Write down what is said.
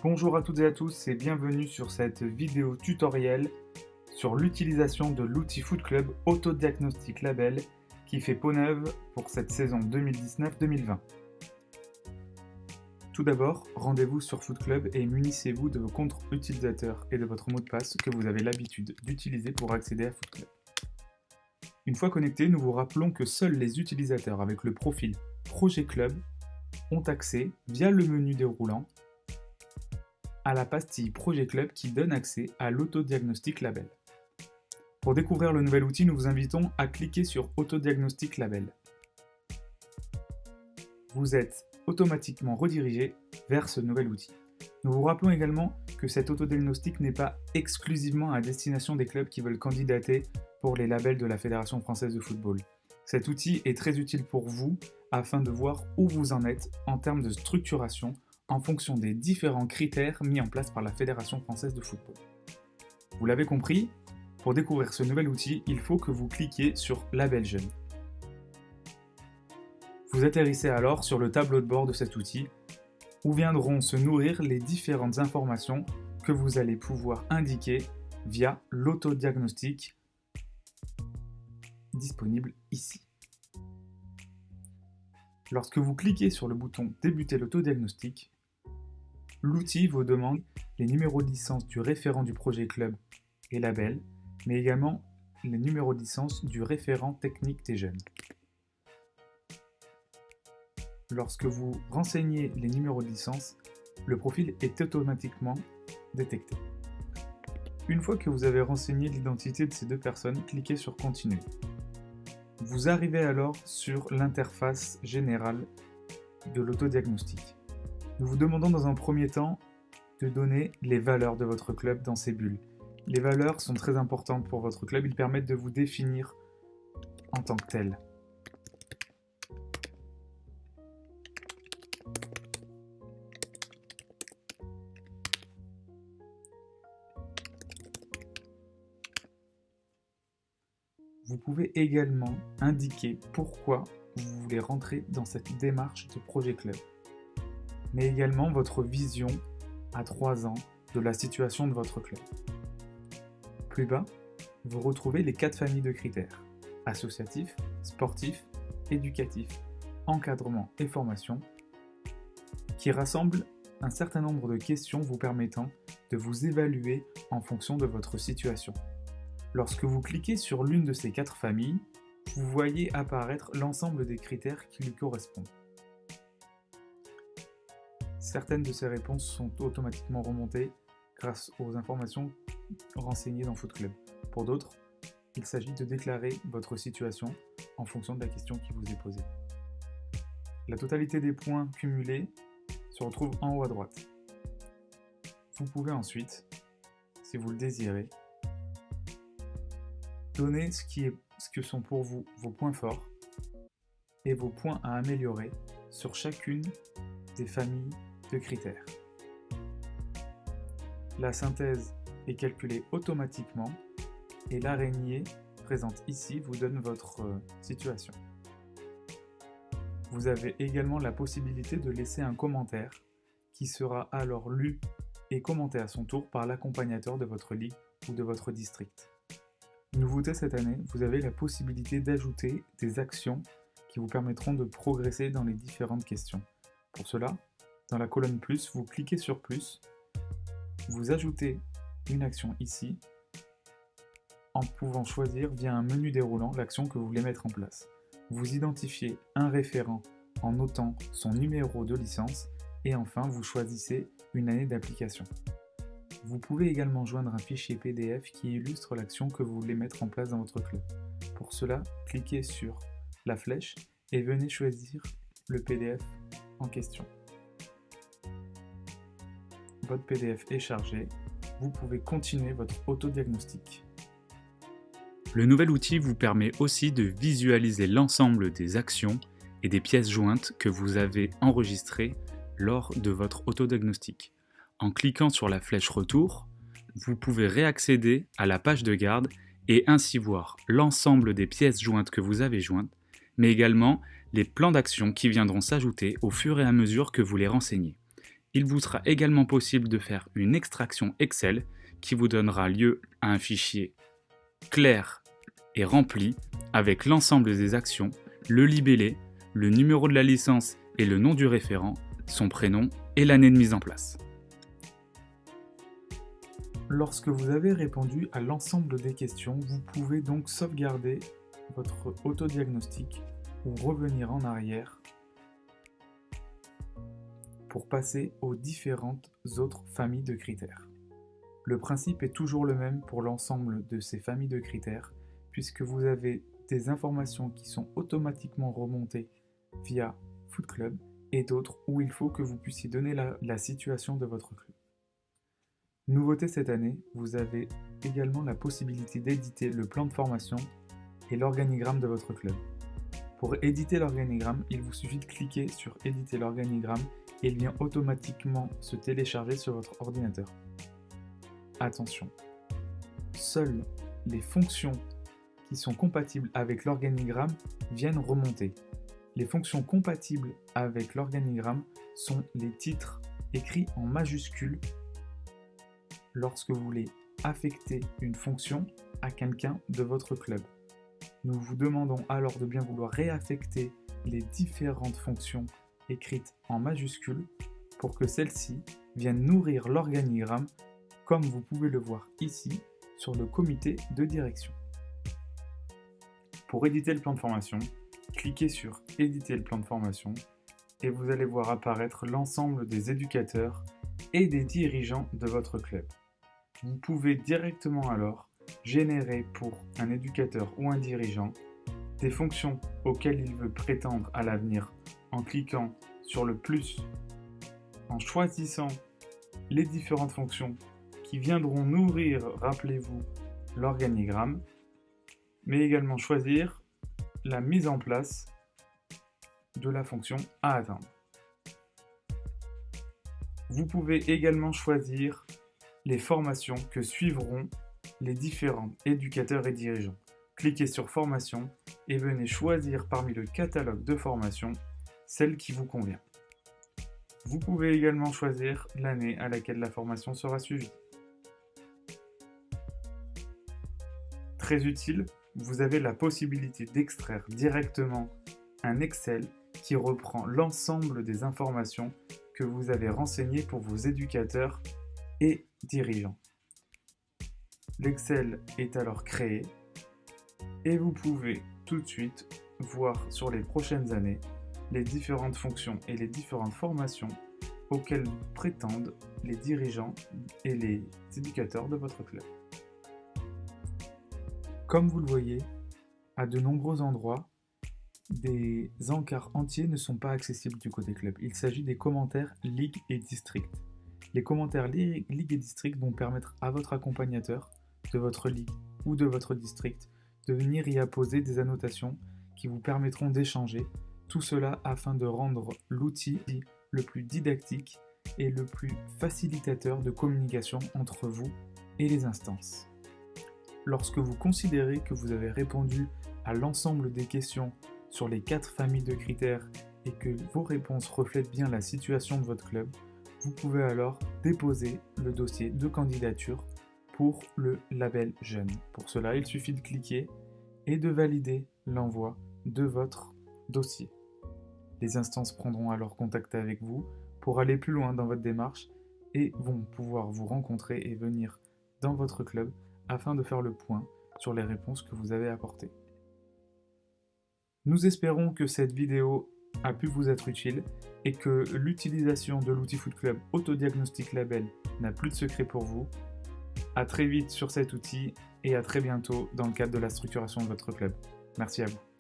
Bonjour à toutes et à tous et bienvenue sur cette vidéo tutoriel sur l'utilisation de l'outil Foot Club Autodiagnostic Label qui fait peau neuve pour cette saison 2019-2020. Tout d'abord, rendez-vous sur Foot Club et munissez-vous de vos comptes utilisateurs et de votre mot de passe que vous avez l'habitude d'utiliser pour accéder à Foot Club. Une fois connectés, nous vous rappelons que seuls les utilisateurs avec le profil Projet Club ont accès, via le menu déroulant, à la pastille Projet Club qui donne accès à l'Autodiagnostic Label. Pour découvrir le nouvel outil, nous vous invitons à cliquer sur Autodiagnostic Label. Vous êtes automatiquement redirigé vers ce nouvel outil. Nous vous rappelons également que cet autodiagnostic n'est pas exclusivement à destination des clubs qui veulent candidater pour les labels de la Fédération française de football. Cet outil est très utile pour vous afin de voir où vous en êtes en termes de structuration en fonction des différents critères mis en place par la Fédération française de football. Vous l'avez compris, pour découvrir ce nouvel outil, il faut que vous cliquiez sur Label Jeune. Vous atterrissez alors sur le tableau de bord de cet outil, où viendront se nourrir les différentes informations que vous allez pouvoir indiquer via l'autodiagnostic disponible ici. Lorsque vous cliquez sur le bouton Débuter l'autodiagnostic, l'outil vous demande les numéros de licence du référent du projet club et label, mais également les numéros de licence du référent technique des jeunes. Lorsque vous renseignez les numéros de licence, le profil est automatiquement détecté. Une fois que vous avez renseigné l'identité de ces deux personnes, cliquez sur Continuer. Vous arrivez alors sur l'interface générale de l'autodiagnostic. Nous vous demandons dans un premier temps de donner les valeurs de votre club dans ces bulles. Les valeurs sont très importantes pour votre club, ils permettent de vous définir en tant que tel. Vous pouvez également indiquer pourquoi vous voulez rentrer dans cette démarche de projet club, mais également votre vision à 3 ans de la situation de votre club. Plus bas, vous retrouvez les 4 familles de critères: associatif, sportif, éducatif, encadrement et formation, qui rassemblent un certain nombre de questions vous permettant de vous évaluer en fonction de votre situation. Lorsque vous cliquez sur l'une de ces 4 familles, vous voyez apparaître l'ensemble des critères qui lui correspondent. Certaines de ces réponses sont automatiquement remontées grâce aux informations renseignées dans Foot Club. Pour d'autres, il s'agit de déclarer votre situation en fonction de la question qui vous est posée. La totalité des points cumulés se retrouve en haut à droite. Vous pouvez ensuite, si vous le désirez, donner ce que sont pour vous vos points forts et vos points à améliorer sur chacune des familles de critères. La synthèse est calculée automatiquement et l'araignée présente ici vous donne votre situation. Vous avez également la possibilité de laisser un commentaire qui sera alors lu et commenté à son tour par l'accompagnateur de votre ligue ou de votre district. Nouveauté cette année, vous avez la possibilité d'ajouter des actions qui vous permettront de progresser dans les différentes questions. Pour cela, dans la colonne plus, vous cliquez sur plus, vous ajoutez une action ici, en pouvant choisir via un menu déroulant l'action que vous voulez mettre en place. Vous identifiez un référent en notant son numéro de licence et enfin vous choisissez une année d'application. Vous pouvez également joindre un fichier PDF qui illustre l'action que vous voulez mettre en place dans votre club. Pour cela, cliquez sur la flèche et venez choisir le PDF en question. Votre PDF est chargé, vous pouvez continuer votre autodiagnostic. Le nouvel outil vous permet aussi de visualiser l'ensemble des actions et des pièces jointes que vous avez enregistrées lors de votre autodiagnostic. En cliquant sur la flèche Retour, vous pouvez réaccéder à la page de garde et ainsi voir l'ensemble des pièces jointes que vous avez jointes, mais également les plans d'action qui viendront s'ajouter au fur et à mesure que vous les renseignez. Il vous sera également possible de faire une extraction Excel qui vous donnera lieu à un fichier clair et rempli avec l'ensemble des actions, le libellé, le numéro de la licence et le nom du référent, son prénom et l'année de mise en place. Lorsque vous avez répondu à l'ensemble des questions, vous pouvez donc sauvegarder votre autodiagnostic ou revenir en arrière pour passer aux différentes autres familles de critères. Le principe est toujours le même pour l'ensemble de ces familles de critères, puisque vous avez des informations qui sont automatiquement remontées via Foot Club et d'autres où il faut que vous puissiez donner la situation de votre club. Nouveauté cette année, vous avez également la possibilité d'éditer le plan de formation et l'organigramme de votre club. Pour éditer l'organigramme, il vous suffit de cliquer sur éditer l'organigramme et il vient automatiquement se télécharger sur votre ordinateur. Attention, seules les fonctions qui sont compatibles avec l'organigramme viennent remonter. Les fonctions compatibles avec l'organigramme sont les titres écrits en majuscules lorsque vous voulez affecter une fonction à quelqu'un de votre club. Nous vous demandons alors de bien vouloir réaffecter les différentes fonctions écrites en majuscules pour que celles-ci viennent nourrir l'organigramme comme vous pouvez le voir ici sur le comité de direction. Pour éditer le plan de formation, cliquez sur éditer le plan de formation et vous allez voir apparaître l'ensemble des éducateurs et des dirigeants de votre club. Vous pouvez directement alors générer pour un éducateur ou un dirigeant des fonctions auxquelles il veut prétendre à l'avenir en cliquant sur le plus, en choisissant les différentes fonctions qui viendront nourrir, rappelez-vous, l'organigramme, mais également choisir la mise en place de la fonction à atteindre. Vous pouvez également choisir les formations que suivront les différents éducateurs et dirigeants. Cliquez sur formation et venez choisir parmi le catalogue de formations celle qui vous convient. Vous pouvez également choisir l'année à laquelle la formation sera suivie. Très utile, vous avez la possibilité d'extraire directement un Excel qui reprend l'ensemble des informations que vous avez renseignées pour vos éducateurs et dirigeants. L'Excel est alors créé et vous pouvez tout de suite voir sur les prochaines années les différentes fonctions et les différentes formations auxquelles prétendent les dirigeants et les éducateurs de votre club. Comme vous le voyez, à de nombreux endroits, des encarts entiers ne sont pas accessibles du côté club. Il s'agit des commentaires Ligue et District. Les commentaires Ligue et District vont permettre à votre accompagnateur de votre ligue ou de votre district de venir y apposer des annotations qui vous permettront d'échanger, tout cela afin de rendre l'outil le plus didactique et le plus facilitateur de communication entre vous et les instances. Lorsque vous considérez que vous avez répondu à l'ensemble des questions sur les 4 familles de critères et que vos réponses reflètent bien la situation de votre club, vous pouvez alors déposer le dossier de candidature pour le label jeune. Pour cela, il suffit de cliquer et de valider l'envoi de votre dossier. Les instances prendront alors contact avec vous pour aller plus loin dans votre démarche et vont pouvoir vous rencontrer et venir dans votre club afin de faire le point sur les réponses que vous avez apportées. Nous espérons que cette vidéo a pu vous être utile et que l'utilisation de l'outil Foot Club Autodiagnostic Label n'a plus de secret pour vous. À très vite sur cet outil et à très bientôt dans le cadre de la structuration de votre club. Merci à vous.